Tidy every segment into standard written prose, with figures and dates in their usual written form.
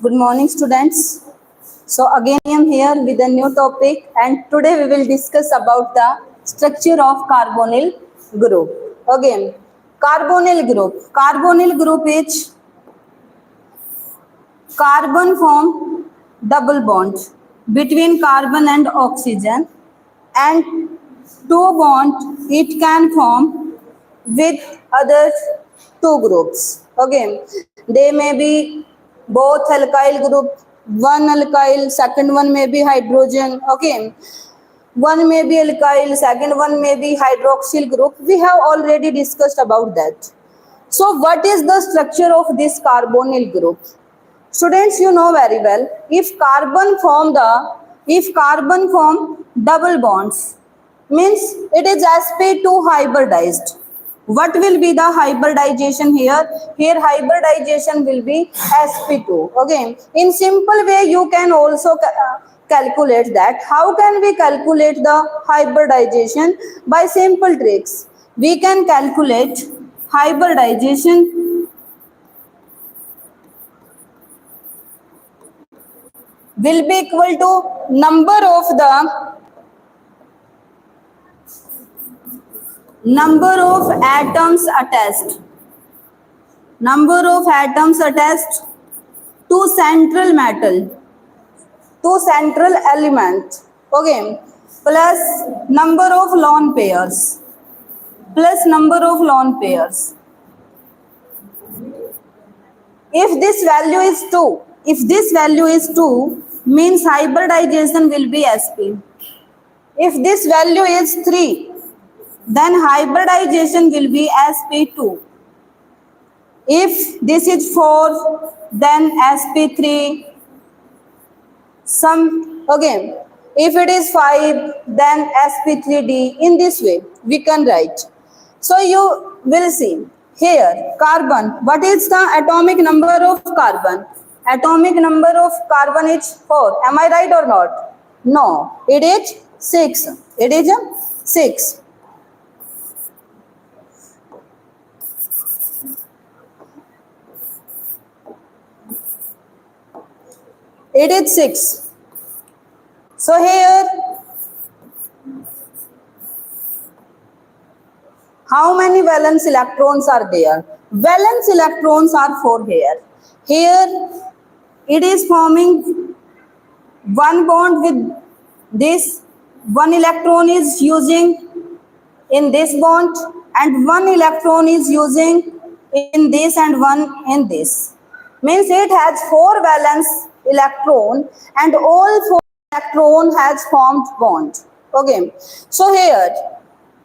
Good morning, students. So again I am here with a new topic, and today we will discuss about the structure of carbonyl group. Again, carbonyl group. Carbonyl group is carbon form double bond between carbon and oxygen, and two bond it can form with other two groups. Okay, they may be both alkyl group, one alkyl, second one may be hydrogen. Okay, one may be alkyl, second one may be hydroxyl group. We have already discussed about that. So what is the structure of this carbonyl group? Students, you know very well, if carbon form double bonds, means it is sp2 hybridized. What will be the hybridization here? Here hybridization will be sp2. Okay, in simple way you can also calculate that. How can we calculate the hybridization? By simple tricks. We can calculate hybridization will be equal to number of atoms attached to central metal, to central element. Okay, plus number of lone pairs, if this value is 2, means hybridization will be sp. If this value is 3, then hybridization will be sp2. If this is 4, then sp3. Again, if it is 5, then sp3d. In this way we can write. So you will see here carbon. What is the atomic number of carbon? Atomic number of carbon is 4. Am I right or not? No, it is 6. It is 6. It is 6. So here, how many valence electrons are there? Valence electrons are 4 here. Here it is forming one bond with this. One electron is using in this bond, and one electron is using in this, and one in this. Means it has 4 valence electron, and all 4 electron has formed bond. Okay, so here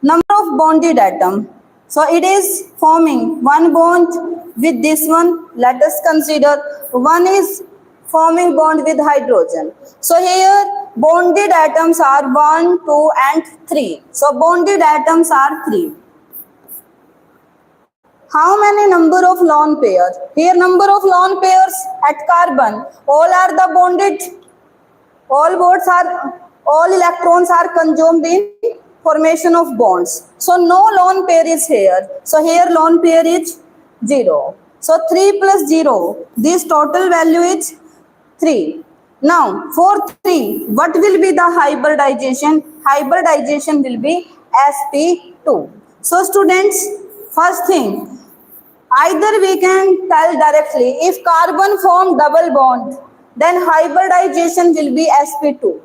number of bonded atom. So it is forming one bond with this one. Let us consider one is forming bond with hydrogen. So here bonded atoms are 1, 2 and 3. So bonded atoms are 3. How many number of lone pairs? Here number of lone pairs at carbon. All are the bonded. All electrons are consumed in formation of bonds. So no lone pair is here. So here lone pair is 0. So 3 plus 0. This total value is 3. Now for 3, what will be the hybridization? Hybridization will be sp2. So students, first thing, either we can tell directly, if carbon form double bond, then hybridization will be sp2.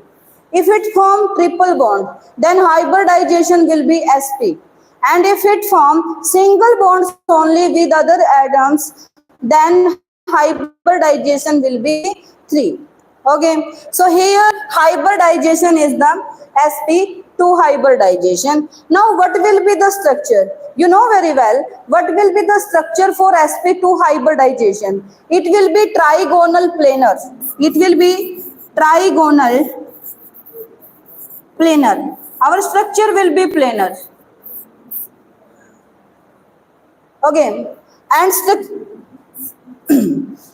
If it form triple bond, then hybridization will be sp. And if it form single bonds only with other atoms, then hybridization will be 3. Okay, so here hybridization is the sp2 hybridization. Now what will be the structure? You know very well what will be the structure for sp2 hybridization. It will be trigonal planar. It will be trigonal planar. Our structure will be planar. Okay, and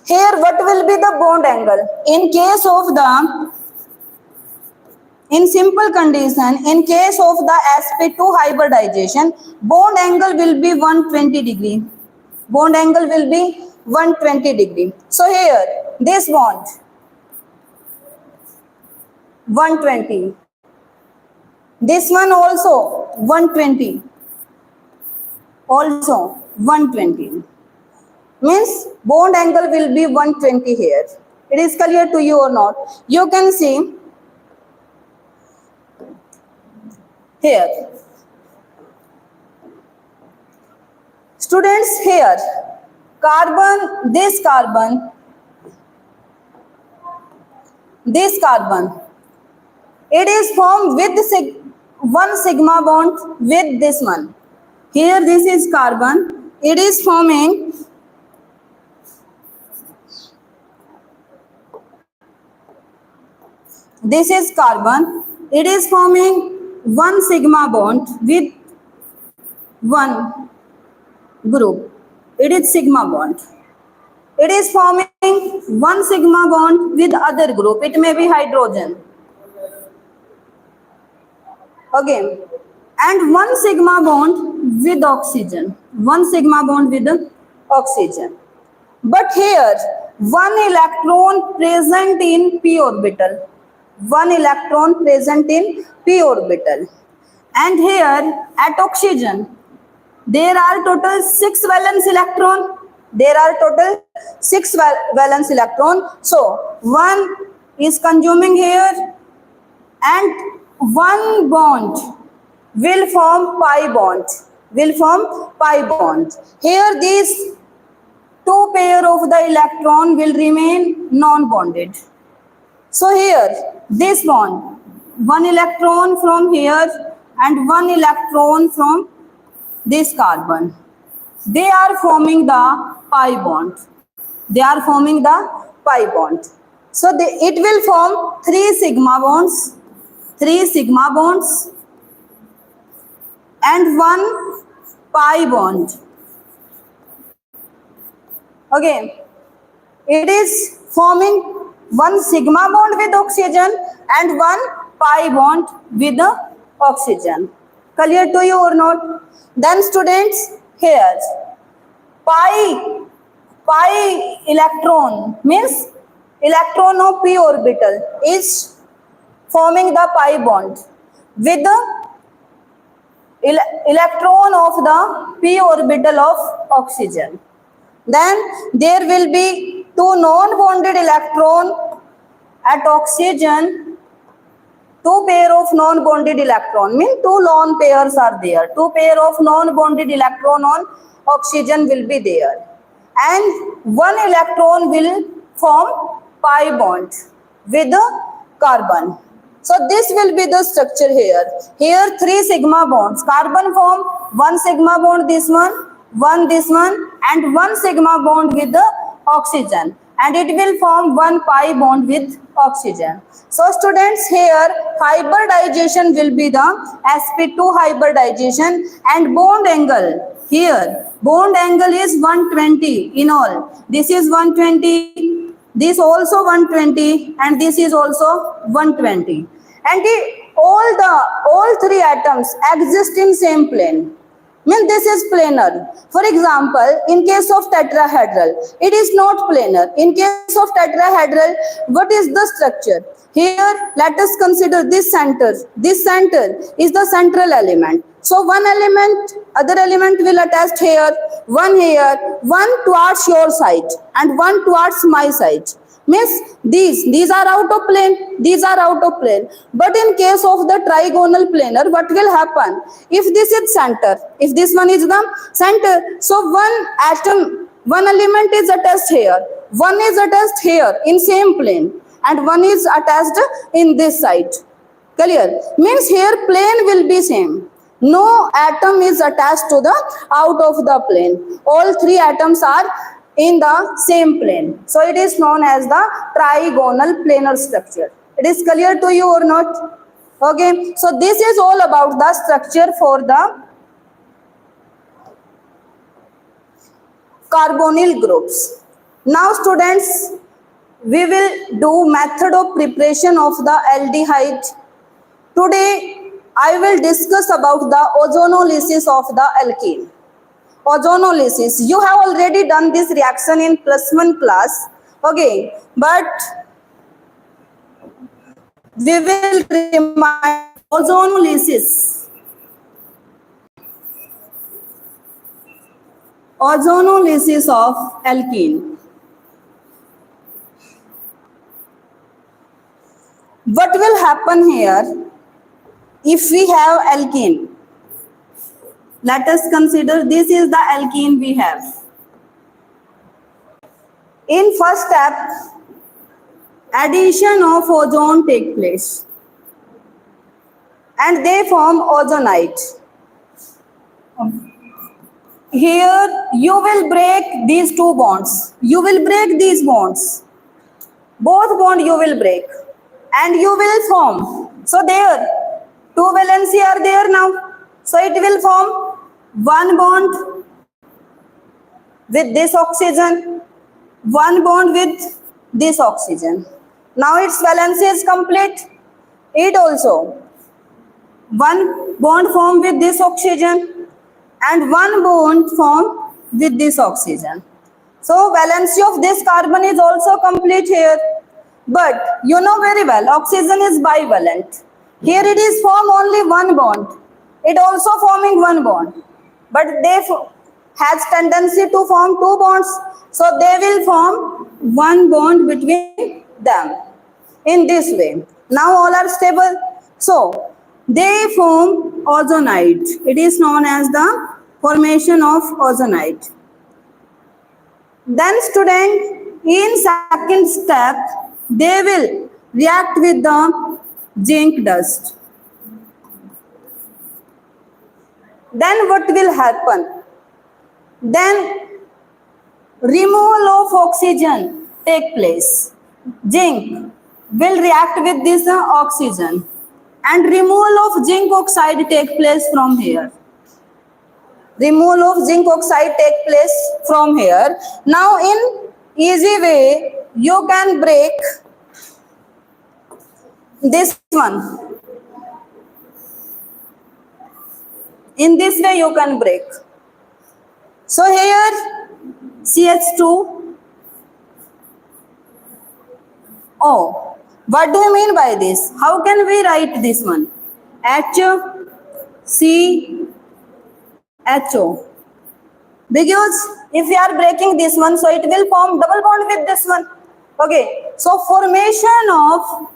here what will be the bond angle? In simple condition, in case of the sp2 hybridization, bond angle will be 120 degree. Bond angle will be 120 degree. So here, this bond, 120. This one also 120. Also 120. Means bond angle will be 120 here. It is clear to you or not? You can see here. Students, here, carbon, this carbon, it is formed with one sigma bond with this one. Here this is carbon, it is forming this is carbon, it is forming one sigma bond with one group. It is sigma bond. It is forming one sigma bond with other group. It may be hydrogen. Okay. And one sigma bond with oxygen. One sigma bond with oxygen. But here, one electron present in p orbital. One electron present in p orbital. And here, at oxygen, there are total 6 valence electron. There are total 6 valence electron. So, one is consuming here and one bond will form pi bond. Will form pi bond. Here these two pair of the electron will remain non-bonded. So here this bond, one electron from here and one electron from this carbon. They are forming the pi bond. They are forming the pi bond. So it will form 3 sigma bonds. 3 sigma bonds and 1 pi bond. Okay. It is forming 1 sigma bond with oxygen and 1 pi bond with the oxygen. Clear to you or not? Then students, here pi electron means electron of p orbital is forming the pi bond with the electron of the p orbital of oxygen. Then there will be 2 non-bonded electron at oxygen. 2 pair of non-bonded electron means 2 lone pairs are there. 2 pair of non-bonded electron on oxygen will be there. And 1 electron will form pi bond with the carbon. So this will be the structure here. Here 3 sigma bonds. Carbon form 1 sigma bond this one this one and 1 sigma bond with the oxygen. And it will form 1 pi bond with oxygen. So students, here hybridization will be the sp2 hybridization and bond angle. Here bond angle is 120 in all. This is 120, this also 120 and this is also 120. And all 3 atoms exist in same plane. Means this is planar. For example, in case of tetrahedral, it is not planar. In case of tetrahedral, what is the structure? Here, let us consider this center. This center is the central element. So one element, other element will attach here, one towards your side and one towards my side. Means these are out of plane, these are out of plane. But in case of the trigonal planar, what will happen? If this is center, if this one is the center, so one atom, one element is attached here, one is attached here in same plane and one is attached in this side. Clear? Means here plane will be same. No atom is attached to the out of the plane. All 3 atoms are in the same plane. So it is known as the trigonal planar structure. It is clear to you or not? Okay. So this is all about the structure for the carbonyl groups. Now students, we will do method of preparation of the aldehyde. Today I will discuss about the ozonolysis of the alkene. Ozonolysis. You have already done this reaction in +1 class. Okay, but we will remind ozonolysis. Ozonolysis of alkene. What will happen here if we have alkene? Let us consider this is the alkene we have. In first step, addition of ozone take place and they form ozonide. Here you will break these two bonds. You will break these bonds. Both bond you will break and you will form. So there, two valency are there now. So it will form one bond with this oxygen, one bond with this oxygen. Now its valency is complete. It also one bond formed with this oxygen and one bond formed with this oxygen. So valency of this carbon is also complete here. But you know very well, oxygen is bivalent. Here it is form only one bond. It also forming one bond. But they has tendency to form two bonds. So they will form one bond between them. In this way. Now all are stable. So they form ozonide. It is known as the formation of ozonide. Then student, in second step, they will react with the zinc dust. Then what will happen? Then removal of oxygen take place. Zinc will react with this oxygen and removal of zinc oxide take place from here. Removal of zinc oxide take place from here. Now in easy way you can break this one. In this way you can break. So here CH2. Oh, what do you mean by this? How can we write this one? HCHO. Because if we are breaking this one, so it will form double bond with this one. Okay, so formation of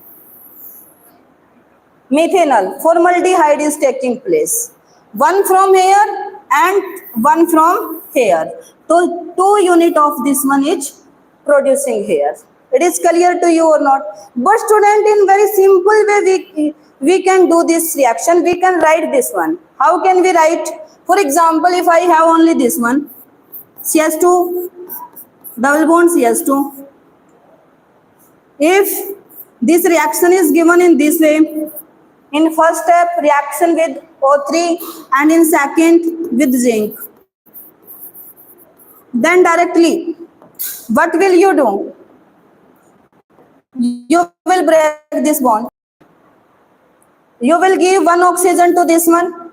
methanol, formaldehyde is taking place. One from here and one from here. So 2 unit of this one is producing here. It is clear to you or not? But student, in very simple way we can do this reaction. We can write this one. How can we write? For example, if I have only this one, CH2, double bond CH2. If this reaction is given in this way, in first step reaction with O3 and in second with zinc, then directly what will you do? You will break this bond. You will give one oxygen to this one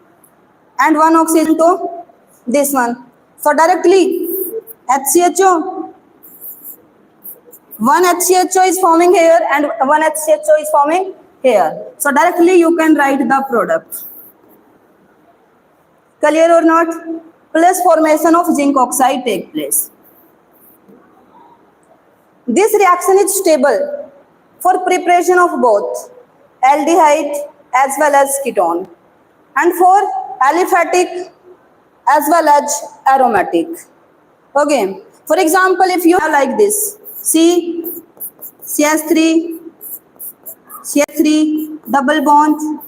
and one oxygen to this one. So directly HCHO, one HCHO is forming here and one HCHO is forming here. So directly you can write the product. Clear or not? Plus formation of zinc oxide take place. This reaction is stable for preparation of both aldehyde as well as ketone and for aliphatic as well as aromatic. Okay, for example, if you have like this CH3 double bond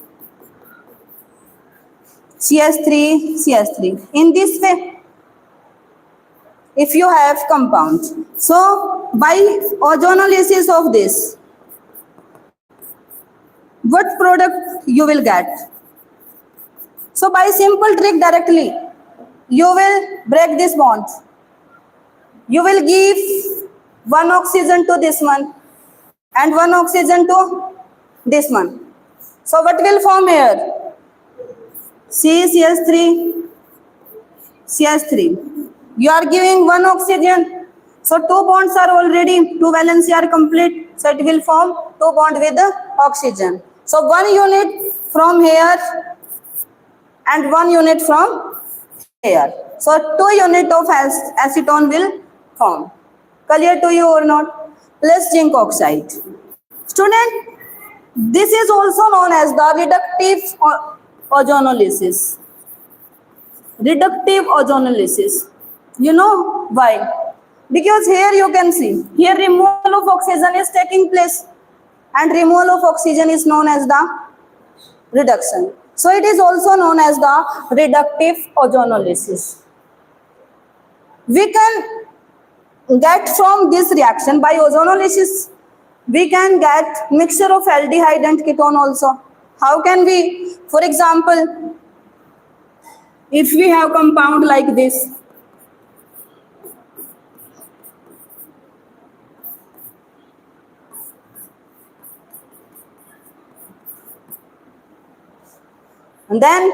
CH3 in this way, if you have compound, so by ozonolysis of this, what product you will get? So by simple trick directly you will break this bond. You will give one oxygen to this one and one oxygen to this one. So what will form here? CH3 CH3. You are giving one oxygen. So two bonds are already, two valency are complete. So it will form two bond with the oxygen. So one unit from here and one unit from here. So two unit of acetone will form. Clear to you or not? Plus zinc oxide. Student, this is also known as the reductive ozonolysis. Reductive ozonolysis. You know why? Because here you can see, here removal of oxygen is taking place and removal of oxygen is known as the reduction. So it is also known as the reductive ozonolysis. We can get from this reaction by ozonolysis, we can get mixture of aldehyde and ketone also. How can we? For example, if we have compound like this, and then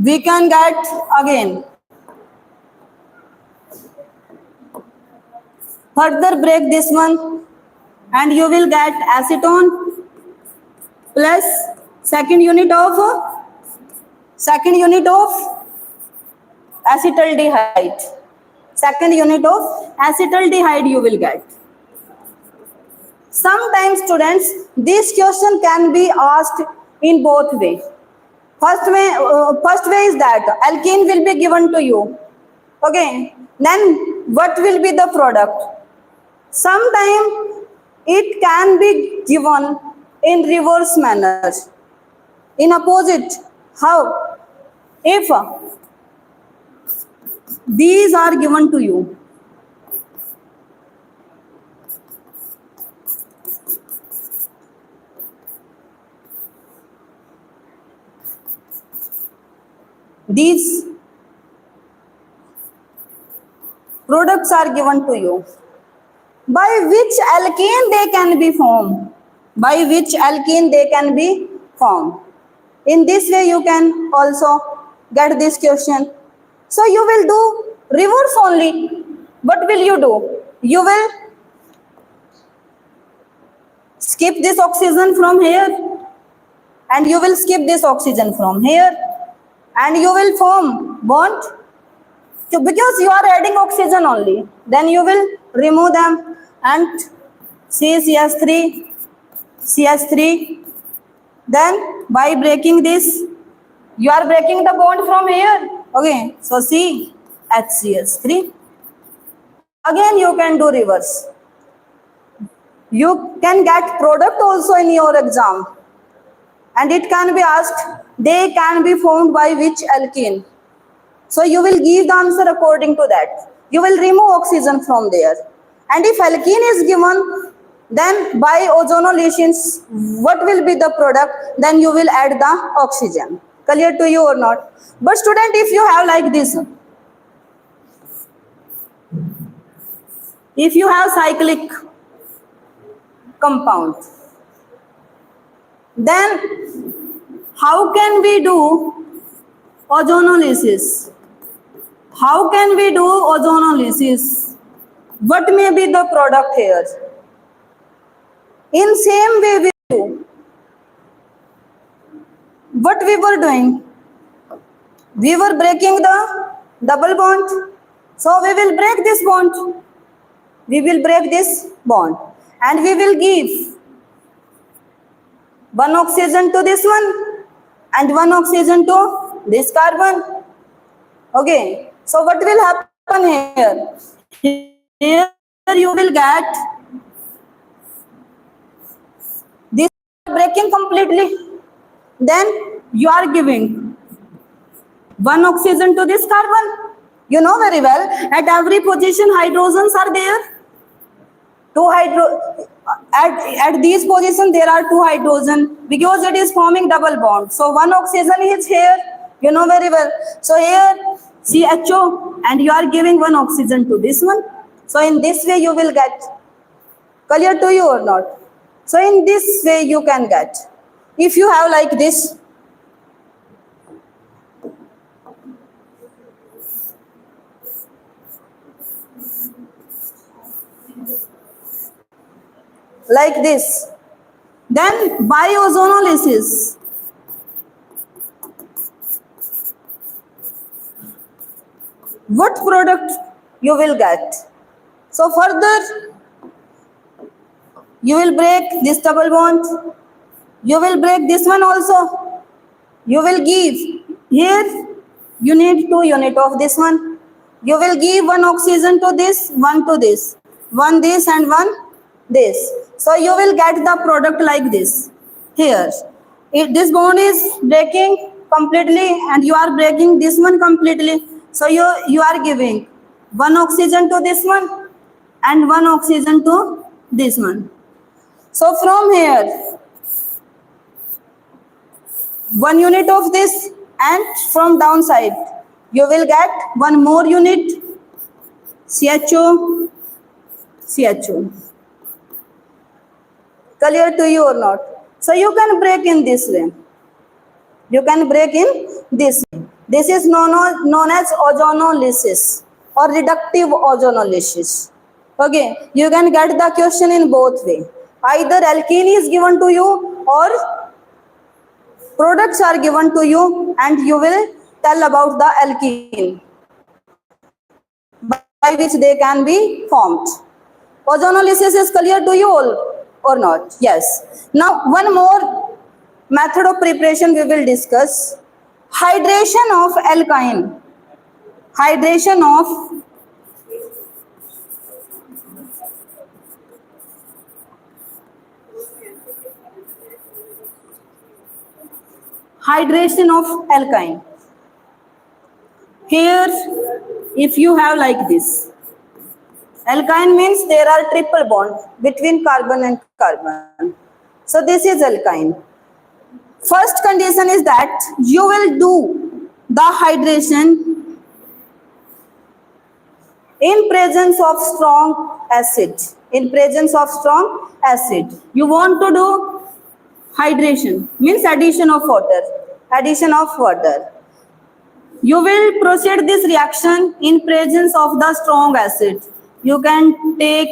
we can get again further break this one and you will get acetone plus second unit of acetaldehyde. Second unit of acetaldehyde you will get. Sometimes students, this question can be asked in both ways. First way is that alkene will be given to you. Okay. Then what will be the product? Sometimes it can be given in reverse manner. In opposite. How? If these are given to you, these products are given to you, by which alkane they can be formed. By which alkene they can be formed. In this way you can also get this question. So you will do reverse only. What will you do? You will skip this oxygen from here and you will skip this oxygen from here and you will form bond. So because you are adding oxygen only, then you will remove them and CH3, CH3. Then by breaking this, you are breaking the bond from here. Okay, so C, HCH3. Again you can do reverse. You can get product also in your exam. And it can be asked, they can be formed by which alkene? So you will give the answer according to that. You will remove oxygen from there. And if alkene is given, then by ozonolysis, what will be the product? Then you will add the oxygen. Clear to you or not? But student, if you have like this, if you have cyclic compound, then how can we do ozonolysis? How can we do ozonolysis? What may be the product here? In same way we do. What we were doing? We were breaking the double bond. So we will break this bond. We will break this bond. And we will give one oxygen to this one and one oxygen to this carbon. Okay. So what will happen here? Here you will get this breaking completely. Then you are giving one oxygen to this carbon. You know very well, at every position hydrogens are there. At these positions there are two hydrogen because it is forming double bond. So one oxygen is here. You know very well. So here CHO and you are giving one oxygen to this one. So in this way you will get. Clear to you or not? So in this way you can get. If you have like this, like this, then by ozonolysis, what product you will get? So further, you will break this double bond, you will break this one also, you will give here, you need 2 unit of this one, you will give 1 oxygen to this, 1 to this, 1 this and 1 this. So you will get the product like this. Here, if this bond is breaking completely and you are breaking this one completely, so you are giving 1 oxygen to this one and 1 oxygen to this one. So from here, 1 unit of this, and from downside you will get 1 more unit, CHO, CHO. Clear to you or not? So you can break in this way. You can break in this way. This is known as ozonolysis or reductive ozonolysis. Okay, you can get the question in both way. Either alkene is given to you or products are given to you and you will tell about the alkene by which they can be formed. Ozonolysis is clear to you all or not? Yes. Now one more method of preparation we will discuss. Hydration of alkyne. Hydration of alkyne. Here, if you have like this, alkyne means there are triple bond between carbon and carbon. So this is alkyne. First condition is that you will do the hydration in presence of strong acid. In presence of strong acid. You want to do hydration, means addition of water. Addition of water. You will proceed this reaction in presence of the strong acid. You can take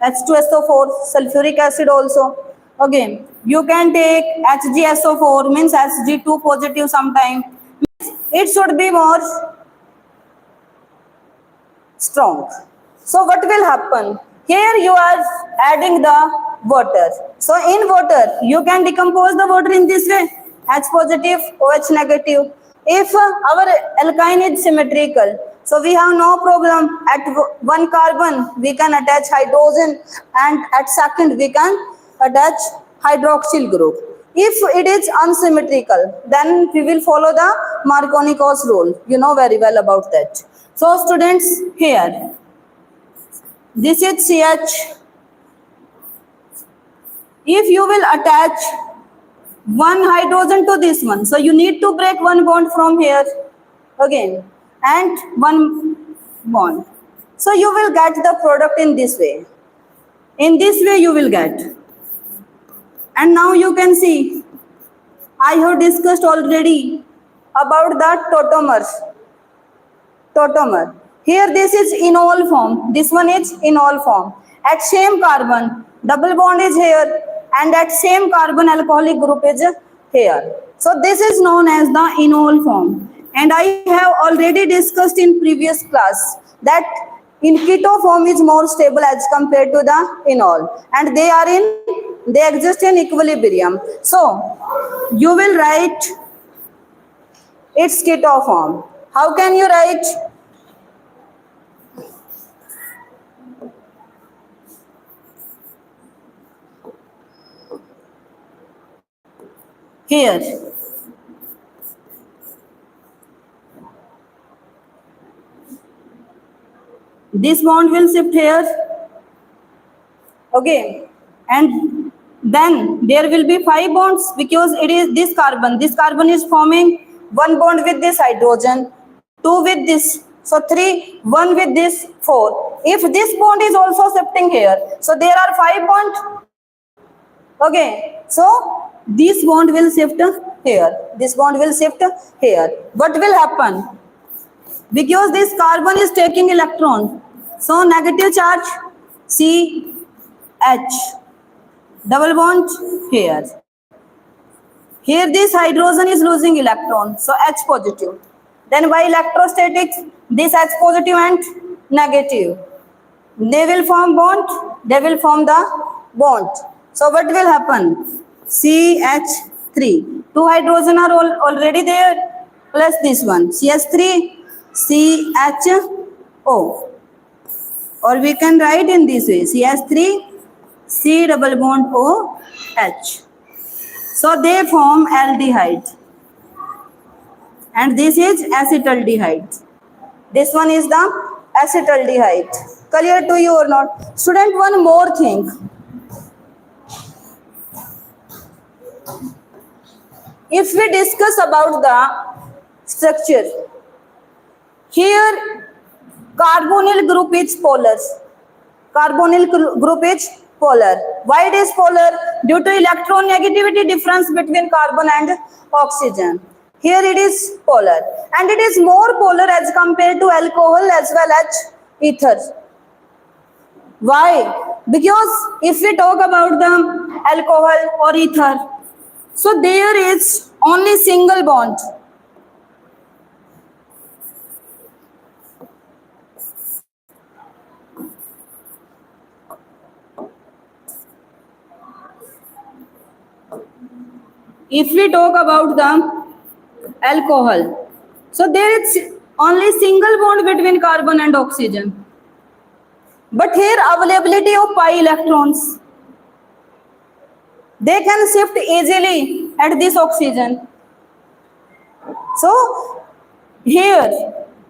H2SO4, sulfuric acid also. Okay, you can take HgSO4, means Hg2 positive sometime. It should be more strong. So what will happen? Here you are adding the water. So in water, you can decompose the water in this way. H positive, OH negative. If our alkyne is symmetrical, so we have no problem. At 1 carbon, we can attach hydrogen, and at second, we can attach hydroxyl group. If it is unsymmetrical, then we will follow the Marconi-Cos rule. You know very well about that. So students, here, this is CH. If you will attach 1 hydrogen to this one, so you need to break 1 bond from here again and 1 bond. So you will get the product in this way. In this way you will get. And now you can see, I have discussed already about the tautomer. Tautomer. Here this is enol form. This one is enol form. At same carbon, double bond is here, and at same carbon alcoholic group is here. So this is known as the enol form. And I have already discussed in previous class that in keto form is more stable as compared to the enol, and they exist in equilibrium. So you will write its keto form. How can you write? Here, this bond will shift here, okay, and then there will be 5 bonds because it is this carbon is forming 1 bond with this hydrogen, 2 with this, so 3, 1 with this, 4. If this bond is also shifting here, so there are 5 bonds. Okay, so this bond will shift here. This bond will shift here. What will happen? Because this carbon is taking electron. So negative charge C H. Double bond here. Here this hydrogen is losing electron. So H positive. Then by electrostatics, this H positive and negative. They will form bond. They will form the bond. So what will happen? CH3. Two hydrogen are already there. Plus this one. CH3, CHO. Or we can write in this way. CH3, C double bond OH. So they form aldehyde. And this is acetaldehyde. This one is the acetaldehyde. Clear to you or not? Student, one more thing. If we discuss about the structure, here carbonyl group is polar. Carbonyl group is polar. Why it is polar? Due to electronegativity difference between carbon and oxygen. Here it is polar. And it is more polar as compared to alcohol as well as ether. Why? Because if we talk about the alcohol or ether, so there is only single bond. If we talk about the alcohol, so there is only single bond between carbon and oxygen. But here availability of pi electrons. They can shift easily at this oxygen. So here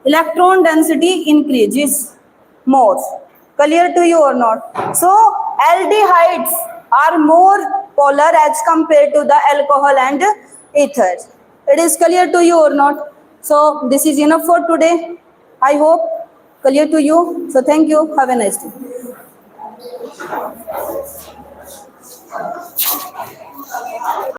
electron density increases more. Clear to you or not? So aldehydes are more polar as compared to the alcohol and ether. It is clear to you or not? So this is enough for today. I hope clear to you. So thank you. Have a nice day.